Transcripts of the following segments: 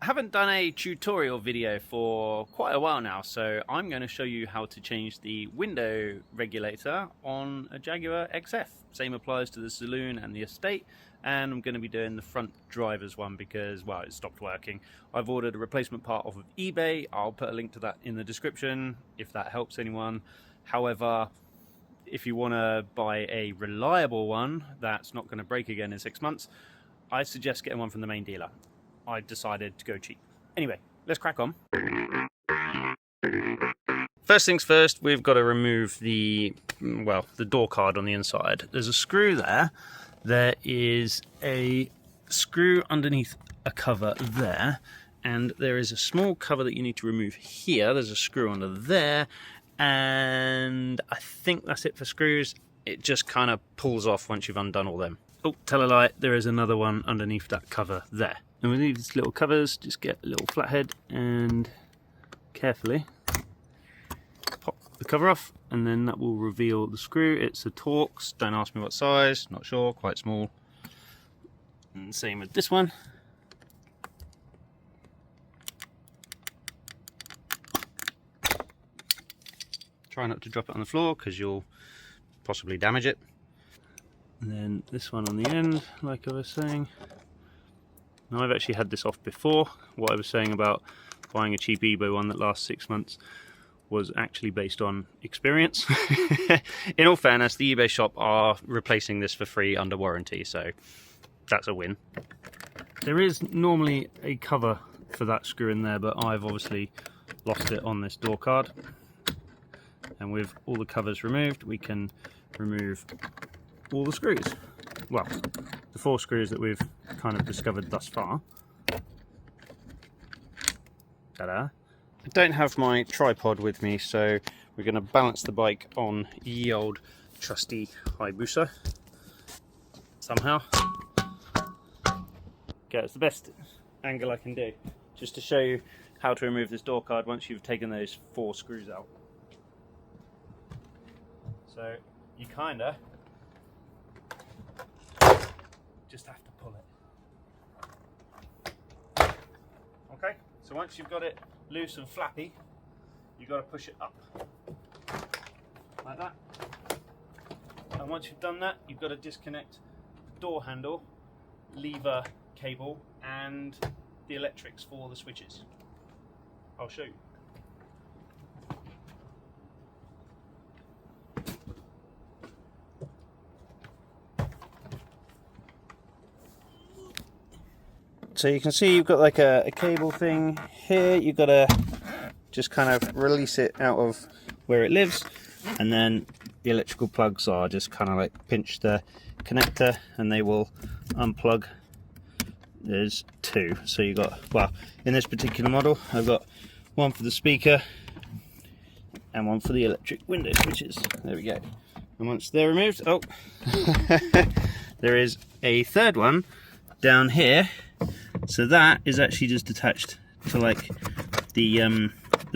I haven't done a tutorial video for quite a while now, so I'm going to show you how to change the window regulator on a Jaguar XF. Same applies to the saloon and the estate, and I'm going to be doing the front driver's one because, well, it stopped working. I've ordered a replacement part off of eBay. I'll put a link to that in the description if that helps anyone. However, if you want to buy a reliable one that's not going to break again in 6 months, I suggest getting one from the main dealer. I decided to go cheap. Anyway, let's crack on. First things first, we've got to remove the door card on the inside. There's a screw there. There is a screw underneath a cover there, and there is a small cover that you need to remove here. There's a screw under there, and I think that's it for screws. It just kind of pulls off once you've undone all them. Oh, tell a lie, there is another one underneath that cover there. And with these little covers, just get a little flathead and carefully pop the cover off, and then that will reveal the screw. It's a Torx, don't ask me what size, not sure, quite small. And same with this one. Try not to drop it on the floor because you'll possibly damage it. And then this one on the end, like I was saying. Now, I've actually had this off before. What I was saying about buying a cheap eBay one that lasts 6 months was actually based on experience. In all fairness, the eBay shop are replacing this for free under warranty, so that's a win. There is normally a cover for that screw in there, but I've obviously lost it on this door card. And with all the covers removed, we can remove all the screws. Well, the 4 screws that we've kind of discovered thus far. Ta-da! I don't have my tripod with me, so we're going to balance the bike on ye old trusty Hayabusa somehow. Okay, it's the best angle I can do, just to show you how to remove this door card once you've taken those 4 screws out. So you kinda just have to pull it. Okay, so once you've got it loose and flappy, you've got to push it up like that. And once you've done that, you've got to disconnect the door handle, lever cable, and the electrics for the switches. I'll show you. So you can see you've got like a cable thing here. You've got to just kind of release it out of where it lives, and then the electrical plugs are just kind of like pinch the connector and they will unplug. There's 2, so you got, well, in this particular model I've got one for the speaker and one for the electric window switches. There we go. And once they're removed, oh there is a 3rd one down here. So that is actually just attached to like the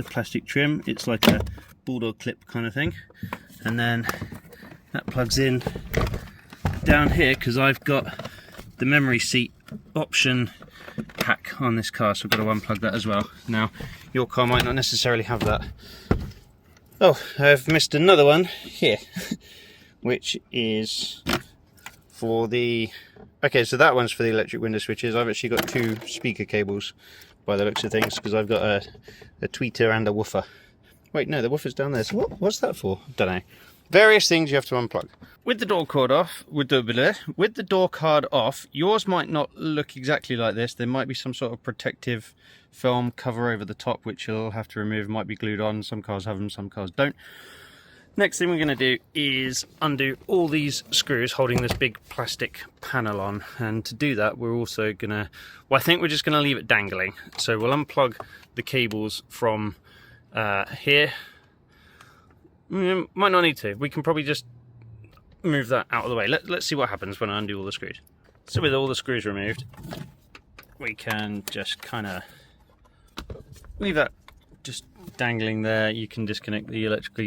plastic trim. It's like a bulldog clip kind of thing, and then that plugs in down here because I've got the memory seat option pack on this car, so I've got to unplug that as well. Now your car might not necessarily have that. Oh, I've missed another one here, which is for the... Okay, so that one's for the electric window switches. I've actually got 2 speaker cables by the looks of things, because I've got a tweeter and a woofer. Wait, no, the woofer's down there. So what's that for? Don't know. Various things you have to unplug. With the door card off, with the door card off, yours might not look exactly like this. There might be some sort of protective film cover over the top, which you'll have to remove. It might be glued on. Some cars have them, some cars don't. Next thing we're going to do is undo all these screws holding this big plastic panel on, and to do that we're also going to, well, I think we're just going to leave it dangling. So we'll unplug the cables from here. Might not need to, we can probably just move that out of the way. Let's see what happens when I undo all the screws. So with all the screws removed, we can just kind of leave that just dangling there. You can disconnect the electrical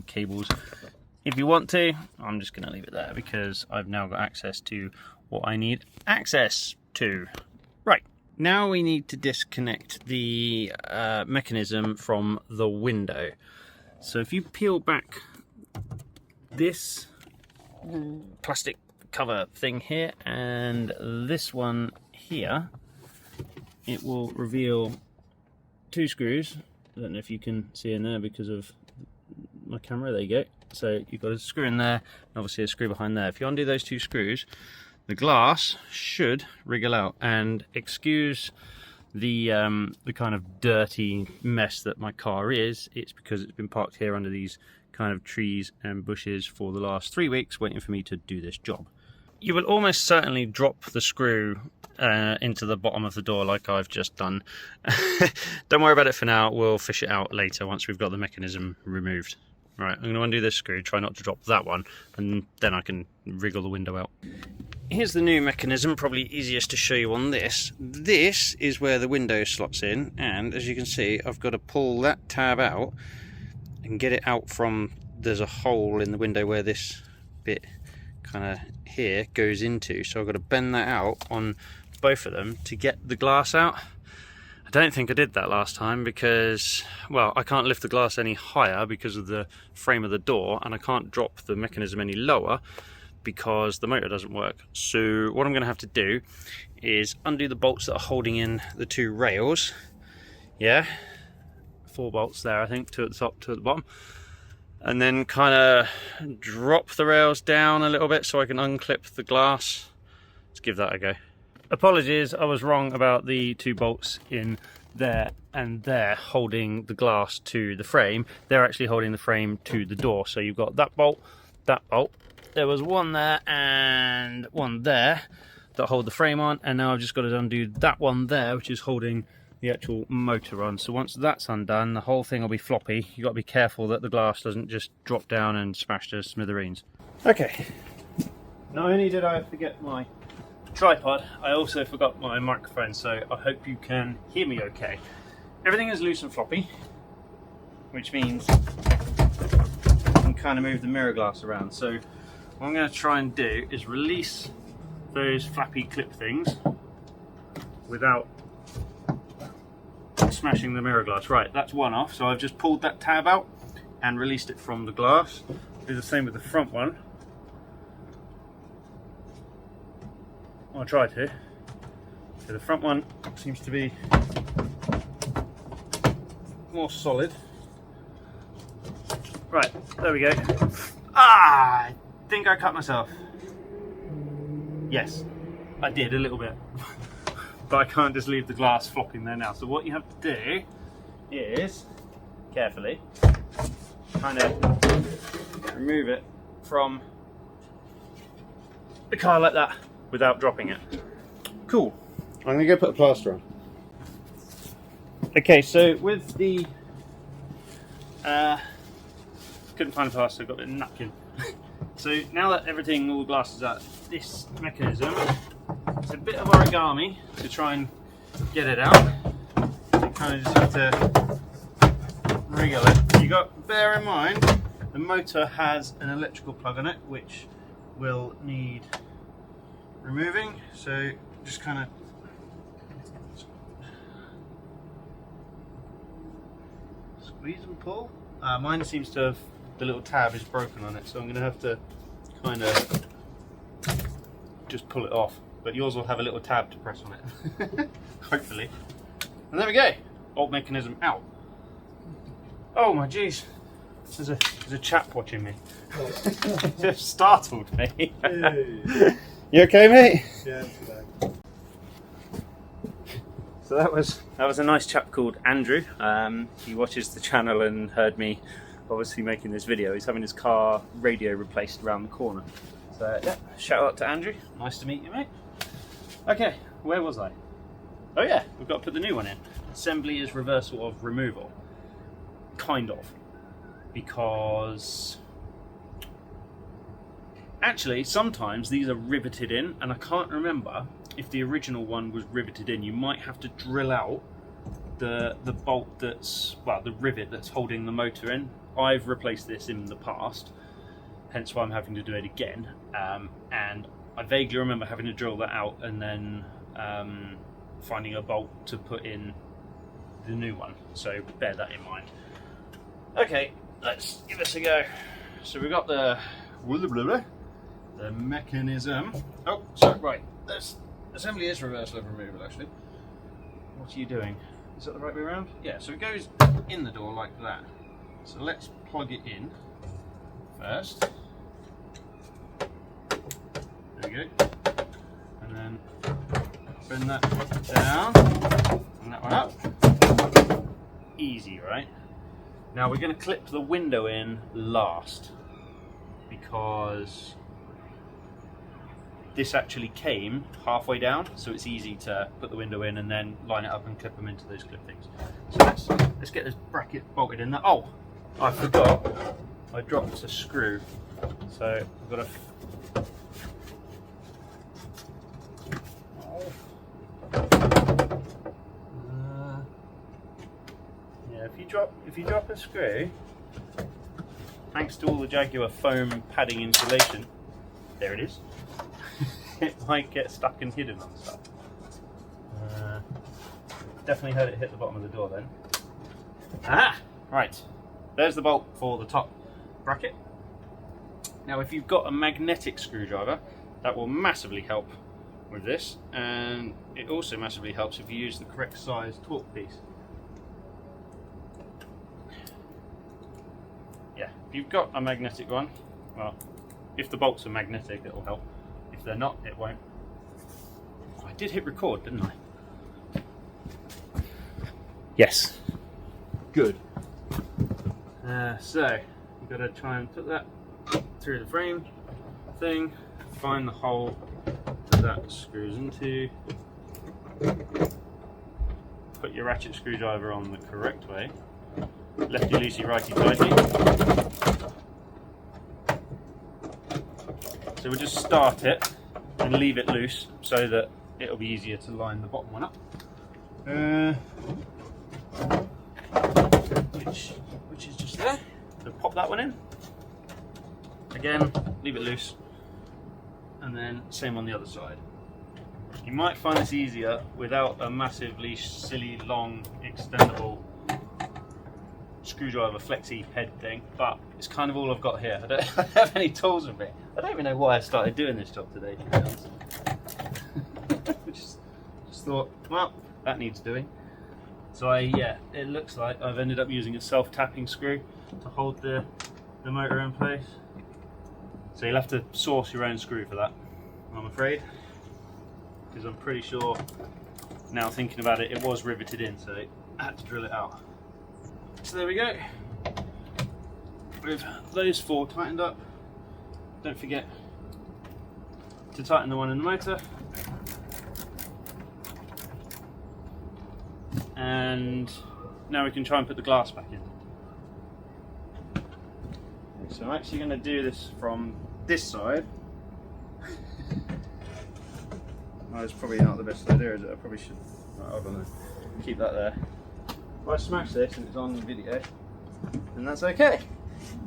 cables if you want to. I'm just going to leave it there because I've now got access to what I need access to. Right, Now we need to disconnect the mechanism from the window. So if you peel back this plastic cover thing here and this one here, it will reveal two screws. I don't know if you can see in there because of my camera. There you go. So you've got a screw in there, and obviously a screw behind there. If you undo those two screws, the glass should wriggle out. And excuse the kind of dirty mess that my car is. It's because it's been parked here under these kind of trees and bushes for the last 3 weeks, waiting for me to do this job. You will almost certainly drop the screw into the bottom of the door like I've just done. Don't worry about it for now. We'll fish it out later once we've got the mechanism removed. Right, I'm going to undo this screw, try not to drop that one, and then I can wriggle the window out. Here's the new mechanism, probably easiest to show you on this. This is where the window slots in, and as you can see, I've got to pull that tab out and get it out from, there's a hole in the window where this bit kind of here goes into, so I've got to bend that out on both of them to get the glass out. I don't think I did that last time because, well, I can't lift the glass any higher because of the frame of the door, and I can't drop the mechanism any lower because the motor doesn't work. So what I'm going to have to do is undo the bolts that are holding in the two rails. Yeah, 4 bolts there, I think, 2 at the top, 2 at the bottom. And then kind of drop the rails down a little bit so I can unclip the glass. Let's give that a go. Apologies, I was wrong about the 2 bolts in there and there holding the glass to the frame. They're actually holding the frame to the door. So you've got that bolt. There was one there and one there that hold the frame on, and now I've just got to undo that one there, which is holding the actual motor on. So once that's undone, the whole thing will be floppy. You've got to be careful that the glass doesn't just drop down and smash to smithereens. Okay, not only did I forget my tripod, I also forgot my microphone, so I hope you can hear me okay. Everything is loose and floppy, which means I can kind of move the mirror glass around. So what I'm going to try and do is release those flappy clip things without smashing the mirror glass. Right, that's one off, so I've just pulled that tab out and released it from the glass. Do the same with the front one. I'll try to. So the front one seems to be more solid. Right, there we go. I think I cut myself. Yes, I did a little bit. But I can't just leave the glass flopping there now. So what you have to do is, carefully, kind of remove it from the car like that without dropping it. Cool. I'm going to go put a plaster on. Okay, so with the couldn't find a plaster, got a bit of napkin. So now that everything, all the glass is out, this mechanism, it's a bit of origami to try and get it out. You kind of just have to wriggle it. You got, bear in mind, the motor has an electrical plug on it, which will need removing. So just kind of squeeze and pull. Mine seems to have, the little tab is broken on it, so I'm going to have to kind of just pull it off. But yours will have a little tab to press on it, hopefully. And there we go, old mechanism out. Oh my jeez, there's a chap watching me. Just startled me. Hey. You okay, mate? Yeah, it's bad. So that was a nice chap called Andrew. He watches the channel and heard me obviously making this video. He's having his car radio replaced around the corner. So yeah, shout out to Andrew. Nice to meet you, mate. Okay, where was I? Oh yeah, we've got to put the new one in. Assembly is reversal of removal. Kind of. Because actually sometimes these are riveted in, and I can't remember if the original one was riveted in. You might have to drill out the bolt that's, well, the rivet that's holding the motor in. I've replaced this in the past, hence why I'm having to do it again. And I vaguely remember having to drill that out and then finding a bolt to put in the new one, so bear that in mind. Okay, let's give this a go. So we've got the mechanism. Oh, sorry, right. This assembly is reversible and removable, actually. What are you doing? Is that the right way around? Yeah, so it goes in the door like that. So let's plug it in first. There we go. And then bend that down and that one up. Easy, right? Now we're going to clip the window in last because this actually came halfway down, so it's easy to put the window in and then line it up and clip them into those clip things. So let's get this bracket bolted in there. Oh, I forgot. I dropped a screw, so I've got to. Yeah, if you drop a screw, thanks to all the Jaguar foam padding insulation, there it is. It might get stuck and hidden on stuff. Definitely heard it hit the bottom of the door then. Ah, right. There's the bolt for the top bracket. Now, if you've got a magnetic screwdriver, that will massively help with this, and it also massively helps if you use the correct size torque piece. Yeah, if you've got a magnetic one, well, if the bolts are magnetic, it'll help. If they're not, it won't. I did hit record, didn't I? Yes. Good. So, you've got to try and put that through the frame thing, find the hole that screws into, put your ratchet screwdriver on the correct way, lefty loosey, righty tighty. So we'll just start it and leave it loose so that it'll be easier to line the bottom one up. Which is just there. So pop that one in. Again, leave it loose. And then same on the other side. You might find this easier without a massively silly, long, extendable screwdriver flexi head thing, but it's kind of all I've got here. I don't have any tools with me. I don't even know why I started doing this job today, to be honest. just thought, well, that needs doing. So it looks like I've ended up using a self-tapping screw to hold the motor in place. So you'll have to source your own screw for that, I'm afraid, because I'm pretty sure, now thinking about it, it was riveted in, so I had to drill it out. So there we go. With those four tightened up, don't forget to tighten the one in the motor. And now we can try and put the glass back in. So I'm actually going to do this from this side. Oh, it's probably not the best idea, is it? I probably should. Right, hold on, keep that there. If I smash this and it's on the video, then that's okay,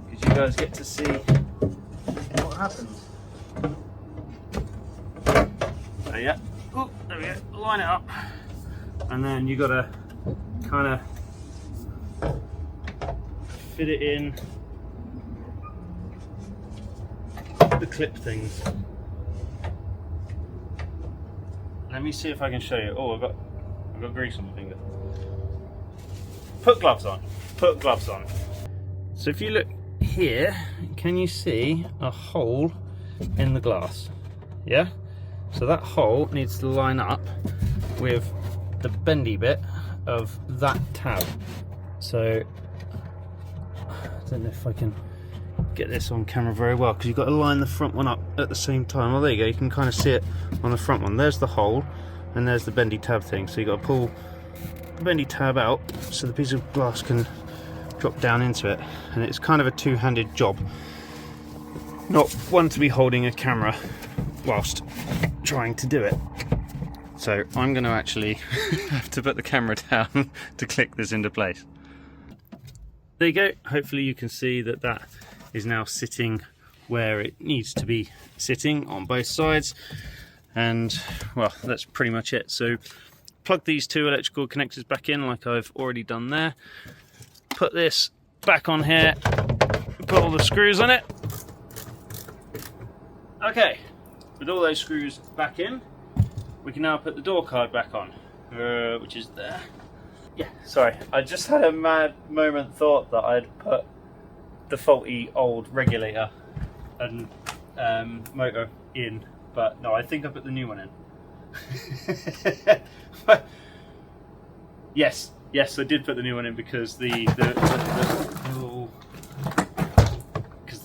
because you guys get to see what happens. So yeah, oh, there we go. Line it up, and then you got to kind of fit it in the clip things. Let me see if I can show you. Oh, I've got grease on my finger. Put gloves on. Put gloves on. So if you look here, can you see a hole in the glass? Yeah? So that hole needs to line up with the bendy bit of that tab. So I don't know if I can get this on camera very well, because you've got to line the front one up at the same time. Oh, there you go, you can kind of see it on the front one. There's the hole and there's the bendy tab thing, so you've got to pull the bendy tab out so the piece of glass can drop down into it, and it's kind of a two-handed job, not one to be holding a camera whilst trying to do it. So I'm going to actually have to put the camera down to click this into place. There you go. Hopefully you can see that that is now sitting where it needs to be sitting on both sides, and well, that's pretty much it. So plug these two electrical connectors back in like I've already done there. Put this back on here, put all the screws on it. Okay, with all those screws back in, we can now put the door card back on, which is there. Yeah, sorry, I just had a mad moment thought that I'd put the faulty old regulator and motor in, but no, I think I put the new one in. Yes, I did put the new one in because the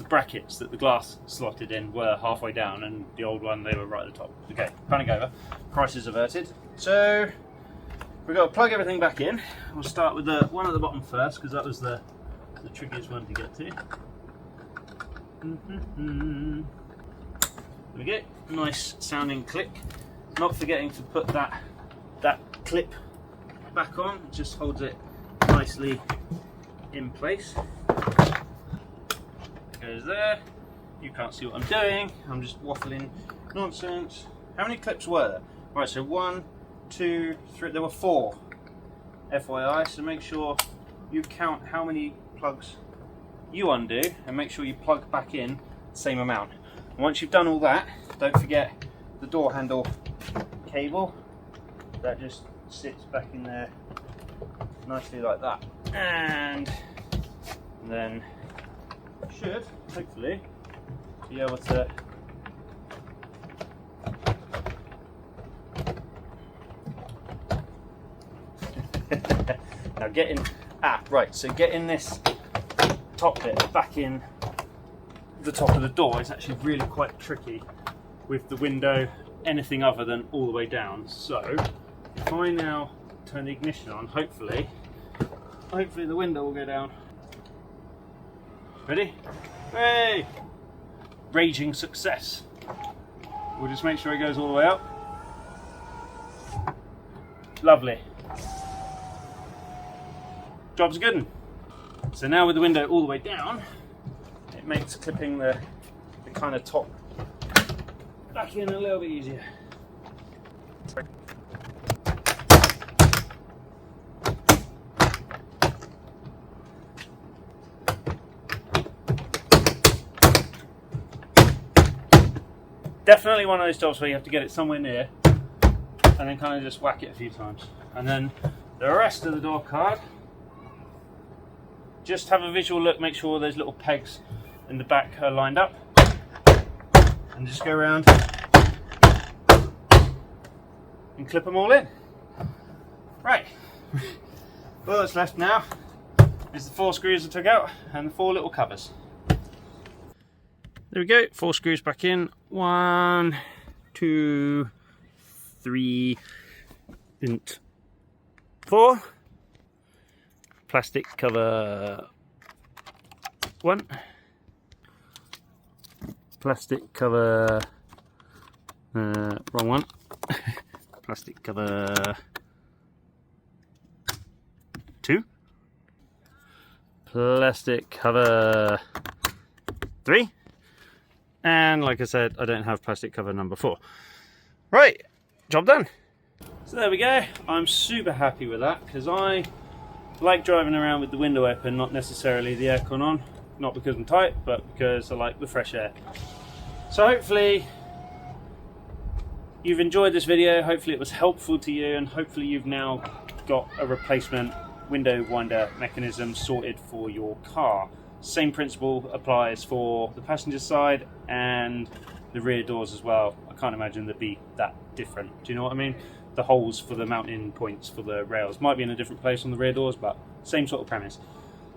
brackets that the glass slotted in were halfway down, and the old one, they were right at the top. Okay, panic over, crisis averted. So we've got to plug everything back in. We'll start with the one at the bottom first because that was the trickiest one to get to. There we go, nice sounding click. Not forgetting to put that clip back on, it just holds it nicely in place. Goes there. You can't see what I'm doing, I'm just waffling nonsense. How many clips were there? Right, so 1, 2, 3, there were 4, FYI, so make sure you count how many plugs you undo and make sure you plug back in the same amount. And once you've done all that, don't forget the door handle cable. That just sits back in there nicely like that. And then should hopefully be able to now getting so getting this top bit back in the top of the door is actually really quite tricky with the window anything other than all the way down. So if I now turn the ignition on, hopefully the window will go down. Ready? Hey! Raging success. We'll just make sure it goes all the way up. Lovely. Job's a good one. So now with the window all the way down, it makes clipping the kind of top back in a little bit easier. Definitely one of those jobs where you have to get it somewhere near and then kind of just whack it a few times. And then the rest of the door card, just have a visual look, make sure those little pegs in the back are lined up, and just go around and clip them all in. Right, all that's left now is the 4 screws I took out and the 4 little covers. There we go, 4 screws back in. 1, 2, 3, and 4. Plastic cover 1. Plastic cover, wrong one. Plastic cover 2. Plastic cover 3. And like I said, I don't have plastic cover number 4. Right, job done. So there we go. I'm super happy with that because I like driving around with the window open, not necessarily the aircon on. Not because I'm tight, but because I like the fresh air. So hopefully you've enjoyed this video, hopefully it was helpful to you, and hopefully you've now got a replacement window winder mechanism sorted for your car. Same principle applies for the passenger side and the rear doors as well. I can't imagine they'd be that different. Do you know what I mean? The holes for the mounting points for the rails might be in a different place on the rear doors, but same sort of premise.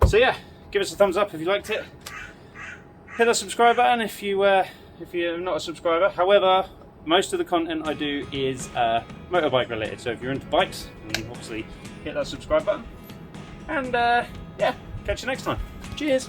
So yeah, give us a thumbs up if you liked it. Hit the subscribe button if you're not a subscriber. However, most of the content I do is motorbike related. So if you're into bikes, then obviously hit that subscribe button. And yeah, catch you next time. Cheers.